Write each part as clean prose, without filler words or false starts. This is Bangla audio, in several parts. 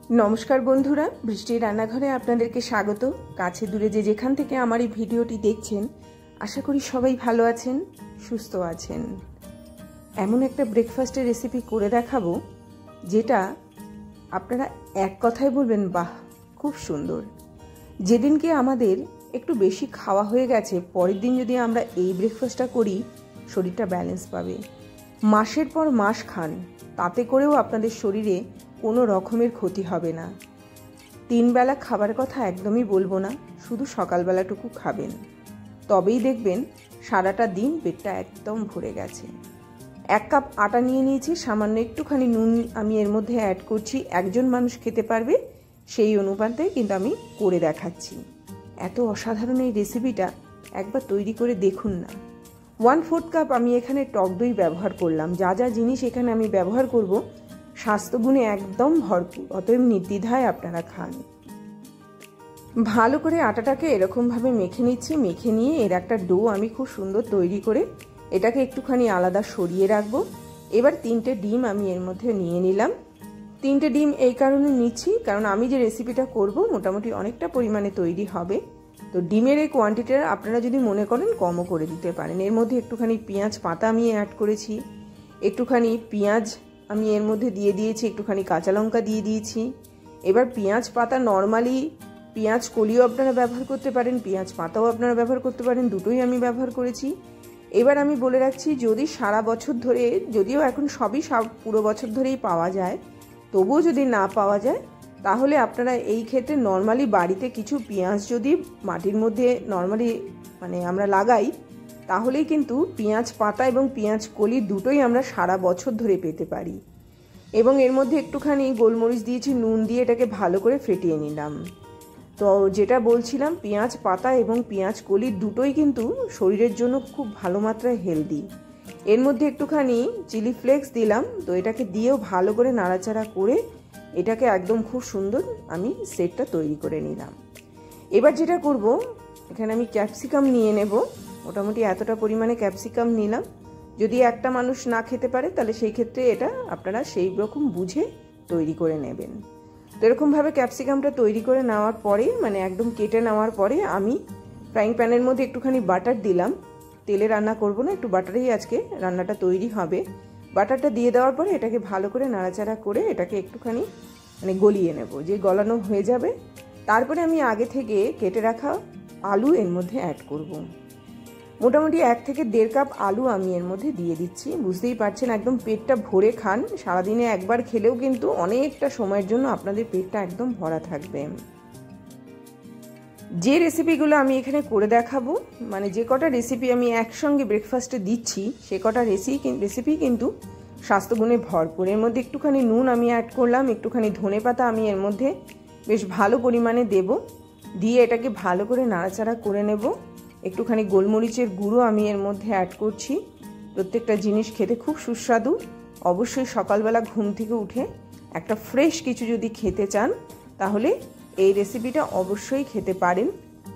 नमस्कार बंधुरा बृष्टिर रान्नाघरे आपनादेरके स्वागत। काछे दूरे जे जेखान थेके आमार एई भिडियोटी देखछेन आशा करी सबाई भालो आछेन सुस्थ आछेन। एमन एकटा ब्रेकफास्टेर रेसिपि करे देखाबो जेटा आपनारा एक कथाय बोलबेन बाह खूब सुंदर। जेदिनके आमादेर एकटु बेशी खावा हये गेछे परेर दिन यदि आमरा एई ब्रेकफास्टटा करी शरीरटा बैलेंस पाबे। मासेर पर मास खान ताते करेও आपनादेर शरीरे কোনো রকমের ক্ষতি হবে না। তিন বেলা খাবার কথা একদমই বলবো না, শুধু সকালবেলাটুকু খাবেন, তবেই দেখবেন সারাটা দিন পেটটা একদম ভরে গেছে। এক কাপ আটা নিয়ে নিয়েছি, সামান্য একটুখানি নুন আমি এর মধ্যে অ্যাড করছি। একজন মানুষ খেতে পারবে সেই অনুপাতে কিন্তু আমি করে দেখাচ্ছি। এত অসাধারণ এই রেসিপিটা একবার তৈরি করে দেখুন না। 1/4 কাপ আমি এখানে টক দই ব্যবহার করলাম। যা যা জিনিস এখানে আমি ব্যবহার করব স্বাস্থ্যগুণে একদম ভরপুর, অতএব নির্দ্বিধায় আপনারা খান। ভালো করে আটাটাকে এরকমভাবে মেখে নিচ্ছি। মেখে নিয়ে এর একটা ডো আমি খুব সুন্দর তৈরি করে এটাকে একটুখানি আলাদা সরিয়ে রাখবো। এবার 3টে ডিম আমি এর মধ্যে নিয়ে নিলাম। 3টে ডিম এই কারণে নিচ্ছি কারণ আমি যে রেসিপিটা করব মোটামুটি অনেকটা পরিমাণে তৈরি হবে। তো ডিমের এই কোয়ান্টিটিটা আপনারা যদি মনে করেন কমও করে দিতে পারেন। এর মধ্যে একটুখানি পেঁয়াজ পাতা আমি অ্যাড করেছি, একটুখানি পেঁয়াজ আমি এর মধ্যে দিয়ে দিয়েছি, একটুখানি কাঁচা লঙ্কা দিয়ে দিয়েছি। এবার পেঁয়াজ পাতা নর্মালি পেঁয়াজ কলিও আপনারা ব্যবহার করতে পারেন, পেঁয়াজ পাতাও আপনারা ব্যবহার করতে পারেন, দুটোই আমি ব্যবহার করেছি। এবার আমি বলে রাখছি, যদি সারা বছর ধরে, যদিও এখন সবই পুরো বছর ধরেই পাওয়া যায়, তবুও যদি না পাওয়া যায় তাহলে আপনারা এই ক্ষেত্রে নর্মালি বাড়িতে কিছু পেঁয়াজ যদি মাটির মধ্যে নর্মালি আমরা লাগাই তাহলেই কিন্তু পেঁয়াজ পাতা এবং পেঁয়াজ কলি দুটোই আমরা সারা বছর ধরে পেতে পারি। এবং এর মধ্যে একটুখানি গোলমরিচ দিয়েছি, নুন দিয়ে এটাকে ভালো করে ফেটিয়ে নিলাম। তো যেটা বলছিলাম, পেঁয়াজ পাতা এবং পেঁয়াজ কলি দুটোই কিন্তু শরীরের জন্য খুব ভালো মাত্রায় হেলদি। এর মধ্যে একটুখানি চিলি ফ্লেক্স দিলাম। তো এটাকে দিয়েও ভালো করে নাড়াচাড়া করে এটাকে একদম খুব সুন্দর আমি সেটটা তৈরি করে নিলাম। এবার যেটা করব, এখানে আমি ক্যাপসিকাম নিয়ে নেব। মোটামুটি এতটা পরিমাণে ক্যাপসিকাম নিলাম। যদি একটা মানুষ না খেতে পারে তাহলে সেই ক্ষেত্রে এটা আপনারা সেই রকম বুঝে তৈরি করে নেবেন। তো এরকমভাবে ক্যাপসিকামটা তৈরি করে নেওয়ার পরে একদম কেটে নেওয়ার পরে আমি ফ্রাইং প্যানের মধ্যে একটুখানি বাটার দিলাম। তেলে রান্না করব না, একটু বাটারেই আজকে রান্নাটা তৈরি হবে। বাটারটা দিয়ে দেওয়ার পরে এটাকে ভালো করে নাড়াচাড়া করে এটাকে একটুখানি গলিয়ে নেব। যে গলানো হয়ে যাবে তারপরে আমি আগে থেকে কেটে রাখা আলু এর মধ্যে অ্যাড করব। মোটামুটি 1 থেকে 1.5 কাপ আলু আমি এর মধ্যে দিয়ে দিচ্ছি। বুঝতেই পারছেন একদম পেটটা ভরে খান। সারাদিনে একবার খেলেও কিন্তু অনেকটা সময়ের জন্য আপনাদের পেটটা একদম ভরা থাকবে। যে রেসিপিগুলো আমি এখানে করে দেখাবো, যে কটা রেসিপি আমি একসঙ্গে ব্রেকফাস্টে দিচ্ছি সে কটা রেসিপি কিন্তু স্বাস্থ্যগুণে ভরপুর। এর মধ্যে একটুখানি নুন আমি অ্যাড করলাম, একটুখানি ধনেপাতা আমি এর মধ্যে বেশ ভালো পরিমাণে দেব। দিয়ে এটাকে ভালো করে নাড়াচাড়া করে নেব। একটুখানি গোলমরিচের গুঁড়ো আমি এর মধ্যে অ্যাড করছি। প্রত্যেকটা জিনিস খেতে খুব সুস্বাদু। অবশ্যই সকালবেলা ঘুম থেকে উঠে একটা ফ্রেশ কিছু যদি খেতে চান তাহলে এই রেসিপিটা অবশ্যই খেতে পারেন।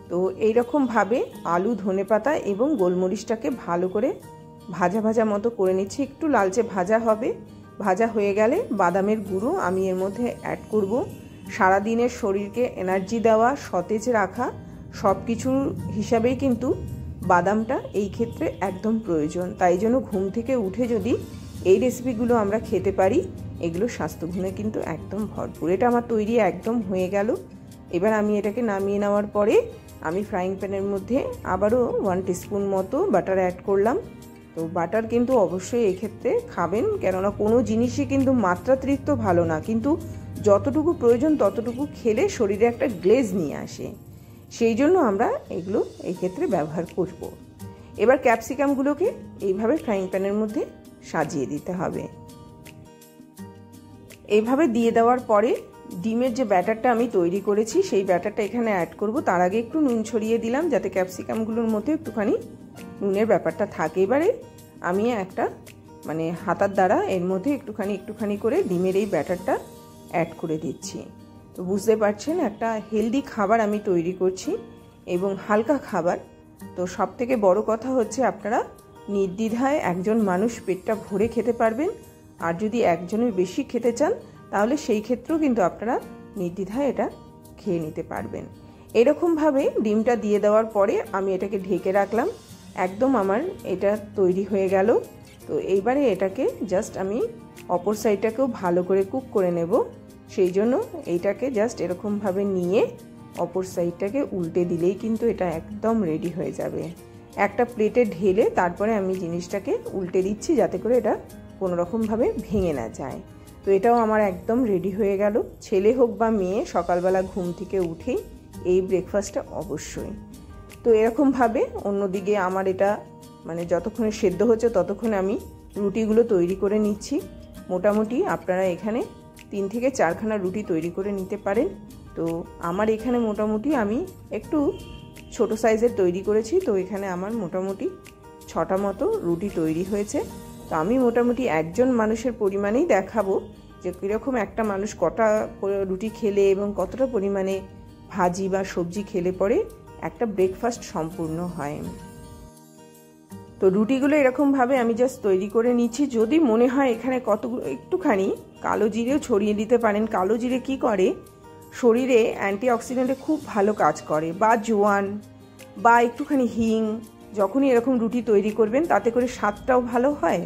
তো এইরকমভাবে আলু ধনেপাতা এবং গোলমরিচটাকে ভালো করে ভাজা ভাজা মতো করে নিচ্ছি। একটু লালচে ভাজা হবে। ভাজা হয়ে গেলে বাদামের গুঁড়ো আমি এর মধ্যে অ্যাড করব। সারাদিনের শরীরকে এনার্জি দেওয়া, সতেজ রাখা সব কিছুর হিসাবেই কিন্তু বাদামটা এই ক্ষেত্রে একদম প্রয়োজন। তাই জন্য ঘুম থেকে উঠে যদি এই রেসিপিগুলো আমরা খেতে পারি, এগুলো স্বাস্থ্যগুণে কিন্তু একদম ভরপুর। এটা আমার তৈরি একদম হয়ে গেল। এবার আমি এটাকে নামিয়ে নেওয়ার পরে আমি ফ্রাইং প্যানের মধ্যে আবারও 1 টিস্পুন মতো বাটার অ্যাড করলাম। তো বাটার কিন্তু অবশ্যই এক্ষেত্রে খাবেন, কেননা কোনো জিনিসই কিন্তু মাত্রাতিরিক্ত ভালো না, কিন্তু যতটুকু প্রয়োজন ততটুকু খেলে শরীরে একটা গ্লেজ নিয়ে আসে। সেই জন্য আমরা এগুলো এই ক্ষেত্রে ব্যবহার করব। এবার ক্যাপসিকামগুলোকে এইভাবে ফ্রাইং প্যানের মধ্যে সাজিয়ে দিতে হবে। এইভাবে দিয়ে দেওয়ার পরে ডিমের যে ব্যাটারটা আমি তৈরি করেছি সেই ব্যাটারটা এখানে অ্যাড করব। তার আগে একটু নুন ছড়িয়ে দিলাম যাতে ক্যাপসিকামগুলোর মধ্যে একটুখানি নুনের ব্যাপারটা থাকে। এবারে আমি একটা হাতার দ্বারা এর মধ্যে একটুখানি করে ডিমের এই ব্যাটারটা অ্যাড করে দিচ্ছি। তো বুঝতে পারছেন একটা হেলদি খাবার আমি তৈরি করছি এবং হালকা খাবার। তো সবথেকে বড় কথা হচ্ছে আপনারা নির্দ্বিধায় একজন মানুষ পেটটা ভরে খেতে পারবেন। আর যদি একজনের বেশি খেতে চান তাহলে সেই ক্ষেত্রেও কিন্তু আপনারা নির্দ্বিধায় এটা খেয়ে নিতে পারবেন। এরকমভাবে ডিমটা দিয়ে দেওয়ার পরে আমি এটাকে ঢেকে রাখলাম। একদম আমার এটা তৈরি হয়ে গেল। তো এইবারে এটাকে জাস্ট আমি অপর সাইডটাকেও ভালো করে কুক করে নেব। সেই জন্য এইটাকে জাস্ট এরকমভাবে নিয়ে অপর সাইডটাকে উল্টে দিলেই কিন্তু এটা একদম রেডি হয়ে যাবে। একটা প্লেটে ঢেলে তারপরে আমি জিনিসটাকে উল্টে দিচ্ছি যাতে করে এটা কোনো রকমভাবে ভেঙে না যায়। তো এটাও আমার একদম রেডি হয়ে গেল। ছেলে হোক বা মেয়ে সকালবেলা ঘুম থেকে উঠেই এই ব্রেকফাস্টটা অবশ্যই। তো এরকমভাবে অন্যদিকে আমার এটা মানে যতক্ষণে সেদ্ধ হচ্ছে ততক্ষণে আমি রুটিগুলো তৈরি করে নিচ্ছি। মোটামুটি আপনারা এখানে 3 থেকে 4খানা রুটি তৈরি করে নিতে পারেন। তো আমার এখানে মোটামুটি আমি একটু ছোট সাইজের তৈরি করেছি। তো এখানে আমার মোটামুটি 6টা মতো রুটি তৈরি হয়েছে। তো আমি মোটামুটি একজন মানুষের পরিমাণেই দেখাবো যে কীরকম একটা মানুষ কটা রুটি খেলে এবং কতটা পরিমাণে ভাজি বা সবজি খেলে পরে একটা ব্রেকফাস্ট সম্পূর্ণ হয়। তো রুটিগুলো এরকমভাবে আমি জাস্ট তৈরি করে নিচ্ছি। যদি মনে হয় এখানে কতগুলো একটুখানি কালো জিরেও ছড়িয়ে দিতে পারেন। কালো জিরে কি করে, শরীরে অ্যান্টিঅক্সিডেন্টে খুব ভালো কাজ করে, বা জোয়ান বা একটুখানি হিং যখনই এরকম রুটি তৈরি করবেন তাতে করে স্বাদটাও ভালো হয়।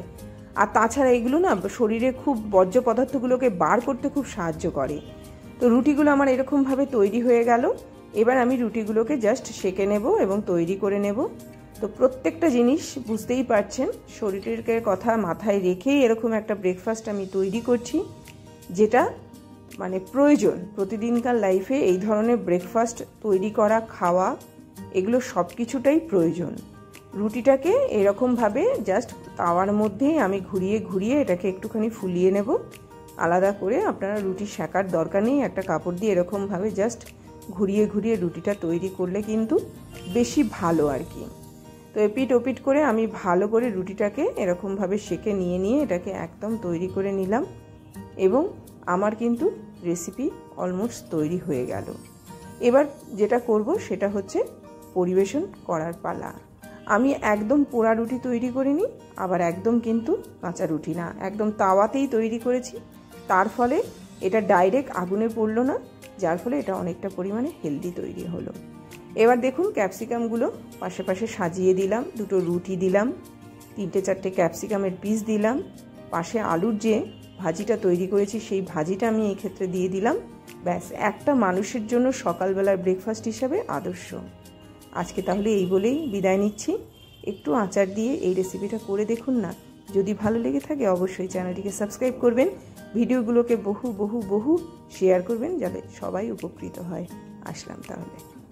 আর তাছাড়া এগুলো না শরীরে খুব বর্জ্য পদার্থগুলোকে বার করতে খুব সাহায্য করে। তো রুটিগুলো আমার এরকমভাবে তৈরি হয়ে গেল। এবার আমি রুটিগুলোকে জাস্ট সেঁকে নেব এবং তৈরি করে নেব। তো প্রত্যেকটা জিনিস বুঝতেই পারছেন শরীরের কথা মাথায় রেখেই এরকম একটা ব্রেকফাস্ট আমি তৈরি করছি, যেটা মানে প্রয়োজন প্রতিদিনকার লাইফে। এই ধরনের ব্রেকফাস্ট তৈরি করা, খাওয়া, এগুলো সব কিছুটাই প্রয়োজন। রুটিটাকে এরকমভাবে জাস্ট তাওয়ার মধ্যেই আমি ঘুরিয়ে ঘুরিয়ে এটাকে একটুখানি ফুলিয়ে নেব। আলাদা করে আপনারা রুটি সেকার দরকার নেই। একটা কাপড় দিয়ে এরকমভাবে জাস্ট ঘুরিয়ে ঘুরিয়ে রুটিটা তৈরি করলে কিন্তু বেশি ভালো আর কি। তো এপিট ওপিট করে আমি ভালো করে রুটিটাকে এরকমভাবে সেকে নিয়ে এটাকে একদম তৈরি করে নিলাম এবং আমার কিন্তু রেসিপি অলমোস্ট তৈরি হয়ে গেল। এবার যেটা করব সেটা হচ্ছে পরিবেশন করার পালা। আমি একদম পোড়া রুটি তৈরি করিনি, আবার একদম কিন্তু কাঁচা রুটি না, একদম তাওয়াতেই তৈরি করেছি। তার ফলে এটা ডাইরেক্ট আগুনে পড়লো না, যার ফলে এটা অনেকটা পরিমাণে হেলদি তৈরি হলো। এবার দেখুন ক্যাপসিকামগুলো পাশে পাশে সাজিয়ে দিলাম, দুটো রুটি দিলাম, 3-4টে ক্যাপসিকামের পিস দিলাম, পাশে আলুর যে ভাজিটা তৈরি করেছি সেই ভাজিটা আমি এই ক্ষেত্রে দিয়ে দিলাম। ব্যাস, একটা মানুষের জন্য সকালবেলার ব্রেকফাস্ট হিসাবে আদর্শ। আজকে তাহলে এই বলেই বিদায় নিচ্ছি। একটু আচার দিয়ে এই রেসিপিটা করে দেখুন না। যদি ভালো লেগে থাকে অবশ্যই চ্যানেলটিকে সাবস্ক্রাইব করবেন, ভিডিওগুলোকে বহু বহু বহু শেয়ার করবেন যাতে সবাই উপকৃত হয়। আসলাম তাহলে।